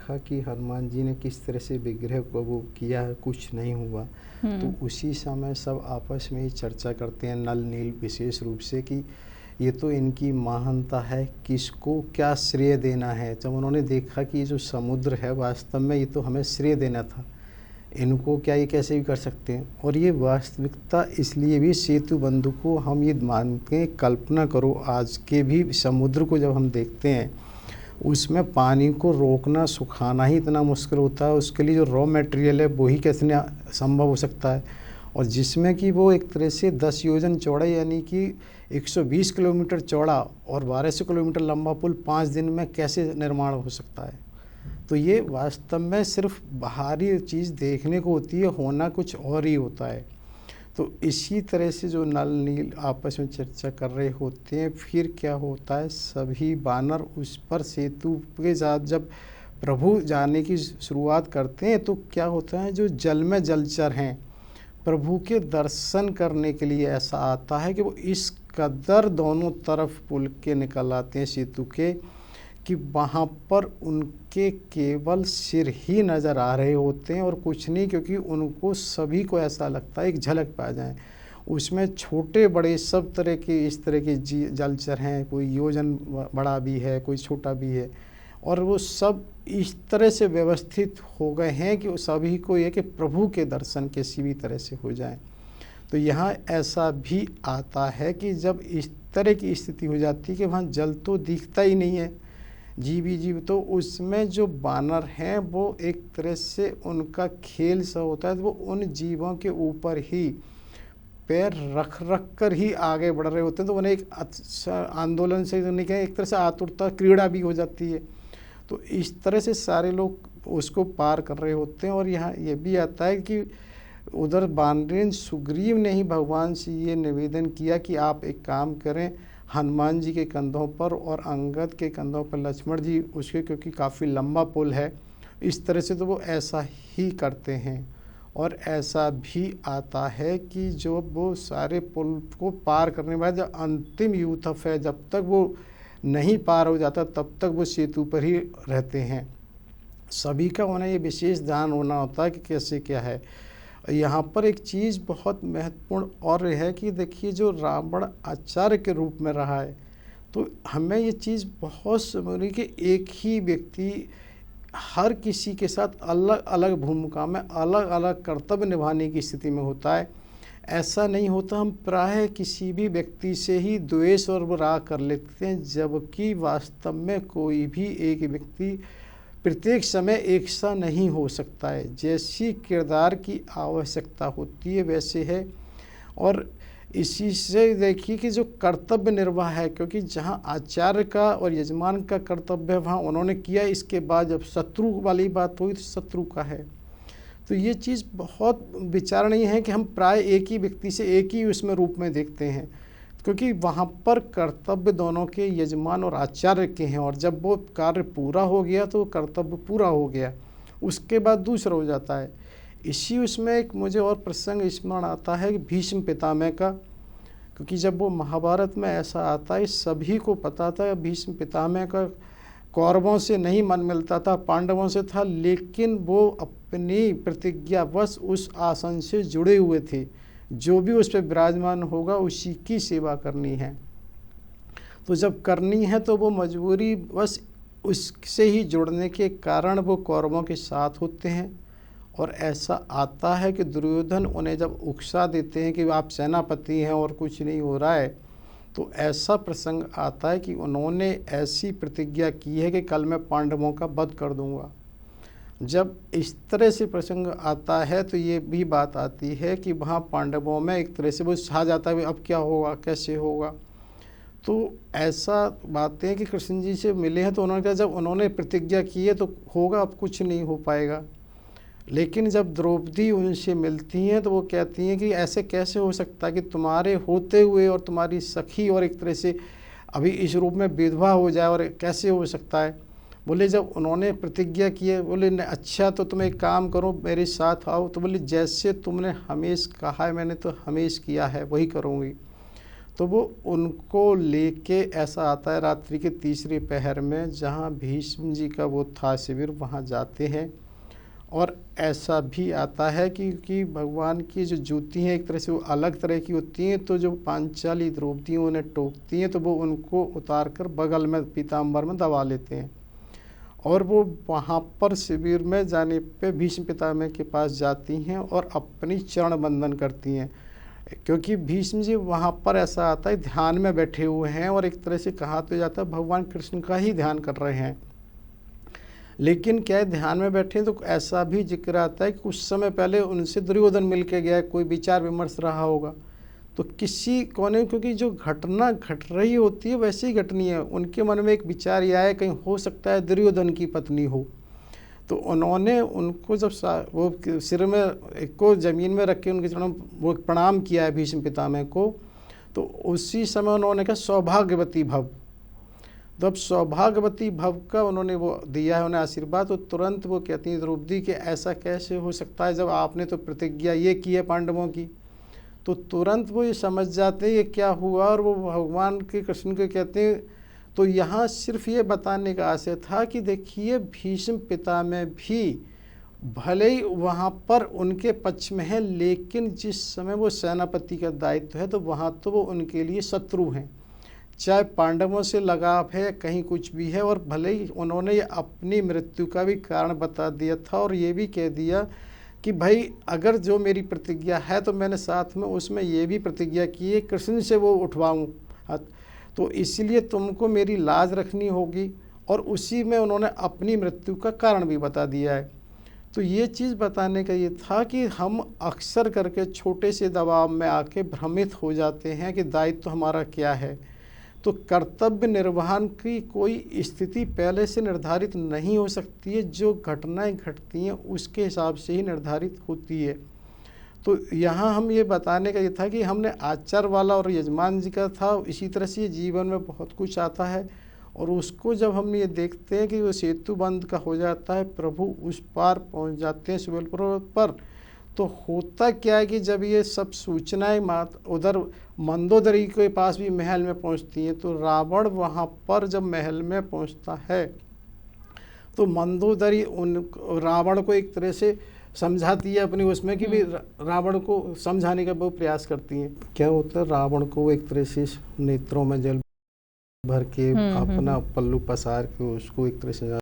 देखा कि हनुमान जी ने किस तरह से विग्रह को वो किया है, कुछ नहीं हुआ। तो उसी समय सब आपस में ही चर्चा करते हैं, नल नील विशेष रूप से, कि ये तो इनकी महानता है, किसको क्या श्रेय देना है। जब उन्होंने देखा कि ये जो समुद्र है वास्तव में ये तो हमें श्रेय देना था, इनको क्या ये कैसे भी कर सकते हैं। और ये वास्तविकता इसलिए भी सेतु बंधु को हम ये मानते हैं, कल्पना करो आज के भी समुद्र को जब हम देखते हैं उसमें पानी को रोकना सुखाना ही इतना मुश्किल होता है, उसके लिए जो रॉ मटेरियल है वही कैसे संभव हो सकता है। और जिसमें कि वो एक तरह से 10 योजन चौड़ा यानी कि 120 किलोमीटर चौड़ा और 1200 किलोमीटर लंबा पुल 5 दिन में कैसे निर्माण हो सकता है। तो ये वास्तव में सिर्फ बाहरी चीज़ देखने को होती है, होना कुछ और ही होता है। तो इसी तरह से जो नल नील आपस में चर्चा कर रहे होते हैं, फिर क्या होता है, सभी वानर उस पर सेतु के साथ जब प्रभु जाने की शुरुआत करते हैं तो क्या होता है, जो जल में जलचर हैं प्रभु के दर्शन करने के लिए ऐसा आता है कि वो इस कदर दोनों तरफ पुल के निकल आते हैं सेतु के, कि वहाँ पर उनके केवल सिर ही नज़र आ रहे होते हैं और कुछ नहीं, क्योंकि उनको सभी को ऐसा लगता है एक झलक पा जाए। उसमें छोटे बड़े सब तरह के इस तरह के जलचर हैं, कोई योजन बड़ा भी है, कोई छोटा भी है, और वो सब इस तरह से व्यवस्थित हो गए हैं कि सभी को ये कि प्रभु के दर्शन किसी भी तरह से हो जाए। तो यहाँ ऐसा भी आता है कि जब इस तरह की स्थिति हो जाती है कि वहाँ जल तो दिखता ही नहीं है, जीव ही जीव, तो उसमें जो वानर हैं वो एक तरह से उनका खेल सा होता है, तो वो उन जीवों के ऊपर ही पैर रख रख कर ही आगे बढ़ रहे होते हैं। तो उन्हें एक अच्छा आंदोलन से नहीं कहें, एक तरह से आतुरता क्रीड़ा भी हो जाती है। तो इस तरह से सारे लोग उसको पार कर रहे होते हैं। और यहाँ ये भी आता है कि उधर वानरेन सुग्रीव ने ही भगवान से ये निवेदन किया कि आप एक काम करें, हनुमान जी के कंधों पर और अंगद के कंधों पर लक्ष्मण जी उसके, क्योंकि काफ़ी लंबा पुल है इस तरह से, तो वो ऐसा ही करते हैं। और ऐसा भी आता है कि जो वो सारे पुल को पार करने के बाद जब अंतिम यूथफ है, जब तक वो नहीं पार हो जाता तब तक वो सेतु पर ही रहते हैं। सभी का उन्हें ये विशेष ध्यान होना होता है कि कैसे क्या है। यहाँ पर एक चीज़ बहुत महत्वपूर्ण और है कि देखिए, जो रावण आचार्य के रूप में रहा है, तो हमें ये चीज़ बहुत समझनी कि एक ही व्यक्ति हर किसी के साथ अलग अलग भूमिका में अलग अलग कर्तव्य निभाने की स्थिति में होता है। ऐसा नहीं होता, हम प्रायः किसी भी व्यक्ति से ही द्वेष और राग कर लेते हैं, जबकि वास्तव में कोई भी एक व्यक्ति प्रत्येक समय एक सा नहीं हो सकता है। जैसी किरदार की आवश्यकता होती है वैसे है। और इसी से देखिए कि जो कर्तव्य निर्वाह है, क्योंकि जहाँ आचार्य का और यजमान का कर्तव्य है वहाँ उन्होंने किया, इसके बाद जब शत्रु वाली बात हुई तो शत्रु का है। तो ये चीज़ बहुत विचारणीय है कि हम प्राय एक ही व्यक्ति से एक ही उसमें रूप में देखते हैं, क्योंकि वहाँ पर कर्तव्य दोनों के यजमान और आचार्य के हैं, और जब वो कार्य पूरा हो गया तो कर्तव्य पूरा हो गया, उसके बाद दूसरा हो जाता है। इसी उसमें एक मुझे और प्रसंग स्मरण आता है कि भीष्म पितामह का, क्योंकि जब वो महाभारत में ऐसा आता है सभी को पता था भीष्म पितामह का कौरवों से नहीं मन मिलता था, पांडवों से था, लेकिन वो अपनी प्रतिज्ञावश उस आसन से जुड़े हुए थे, जो भी उस पर विराजमान होगा उसी की सेवा करनी है। तो जब करनी है तो वो मजबूरी बस उससे ही जुड़ने के कारण वो कौरवों के साथ होते हैं। और ऐसा आता है कि दुर्योधन उन्हें जब उकसा देते हैं कि आप सेनापति हैं और कुछ नहीं हो रहा है, तो ऐसा प्रसंग आता है कि उन्होंने ऐसी प्रतिज्ञा की है कि कल मैं पांडवों का वध कर दूंगा। जब इस तरह से प्रसंग आता है तो ये भी बात आती है कि वहाँ पांडवों में एक तरह से वो छा जाता है, अब क्या होगा, कैसे होगा। तो ऐसा बातें कि कृष्ण जी से मिले हैं तो उन्होंने कहा जब उन्होंने प्रतिज्ञा की है तो होगा, अब कुछ नहीं हो पाएगा। लेकिन जब द्रौपदी उनसे मिलती हैं तो वो कहती हैं कि ऐसे कैसे हो सकता है कि तुम्हारे होते हुए और तुम्हारी सखी और एक तरह से अभी इस रूप में विधवा हो जाए, और कैसे हो सकता है। बोले जब उन्होंने प्रतिज्ञा की है, बोले अच्छा तो तुम एक काम करो मेरे साथ आओ। तो बोले जैसे तुमने हमेश कहा है मैंने तो हमेश किया है वही करूँगी। तो वो उनको लेके ऐसा आता है रात्रि के तीसरे पहर में, जहाँ भीष्म जी का वो था शिविर, वहाँ जाते हैं। और ऐसा भी आता है कि भगवान की जो जूती हैं एक तरह से वो अलग तरह की होती हैं, तो जो पांचाली द्रौपदी उन्हें टोकती हैं तो वो उनको उतार कर बगल में पीताम्बर में दबा लेते हैं। और वो वहाँ पर शिविर में जाने पे भीष्म पितामह के पास जाती हैं और अपनी चरण बंदन करती हैं, क्योंकि भीष्म जी वहाँ पर ऐसा आता है ध्यान में बैठे हुए हैं और एक तरह से कहा तो जाता है भगवान कृष्ण का ही ध्यान कर रहे हैं। लेकिन क्या है, ध्यान में बैठे तो ऐसा भी जिक्र आता है कि कुछ समय पहले उनसे दुर्योधन मिल के गया, कोई विचार विमर्श रहा होगा, तो किसी कोने, क्योंकि जो घटना घट रही होती है वैसी ही घटनी है, उनके मन में एक विचार यह आया कहीं हो सकता है दुर्योधन की पत्नी हो, तो उन्होंने उनको जब वो सिर में एक को ज़मीन में रख के उनके चरणों वो प्रणाम किया है भीष्म पितामह को, तो उसी समय उन्होंने कहा सौभाग्यवती भव। जब सौभाग्यवती भव का उन्होंने वो दिया है उन्हें आशीर्वाद, तो तुरंत वो कहती हैं द्रौपदी कि ऐसा कैसे हो सकता है जब आपने तो प्रतिज्ञा ये की है पांडवों की। तो तुरंत वो ये समझ जाते हैं ये क्या हुआ, और वो भगवान के कृष्ण को कहते हैं। तो यहाँ सिर्फ ये बताने का आशय था कि देखिए भीष्म पितामह भी भले ही वहाँ पर उनके पक्ष में है, लेकिन जिस समय वो सेनापति का दायित्व है तो वहाँ तो वो उनके लिए शत्रु हैं, चाहे पांडवों से लगाव है कहीं कुछ भी है। और भले ही उन्होंने ये अपनी मृत्यु का भी कारण बता दिया था और ये भी कह दिया कि भाई अगर जो मेरी प्रतिज्ञा है तो मैंने साथ में उसमें ये भी प्रतिज्ञा की है कृष्ण से वो उठवाऊँ, तो इसलिए तुमको मेरी लाज रखनी होगी। और उसी में उन्होंने अपनी मृत्यु का कारण भी बता दिया है। तो ये चीज़ बताने का ये था कि हम अक्सर करके छोटे से दबाव में आके भ्रमित हो जाते हैं कि दायित्व तो हमारा क्या है। तो कर्तव्य निर्वहन की कोई स्थिति पहले से निर्धारित नहीं हो सकती है, जो घटनाएं घटती हैं उसके हिसाब से ही निर्धारित होती है। तो यहाँ हम ये बताने का ये था कि हमने आचार वाला और यजमान जी का था, इसी तरह से जीवन में बहुत कुछ आता है और उसको जब हम ये देखते हैं कि वो सेतु बंद का हो जाता है, प्रभु उस पार पहुँच जाते हैं सुबेल पर्वत पर, तो होता क्या है कि जब ये सब सूचनाएं उधर मंदोदरी के पास भी महल में पहुंचती हैं, तो रावण वहां पर जब महल में पहुंचता है तो मंदोदरी रावण को एक तरह से समझाती है अपनी उसमें कि भी रावण को समझाने का बहुत प्रयास करती हैं। क्या होता है, रावण को एक तरह से नेत्रों में जल भर के अपना पल्लू पसार के उसको एक तरह से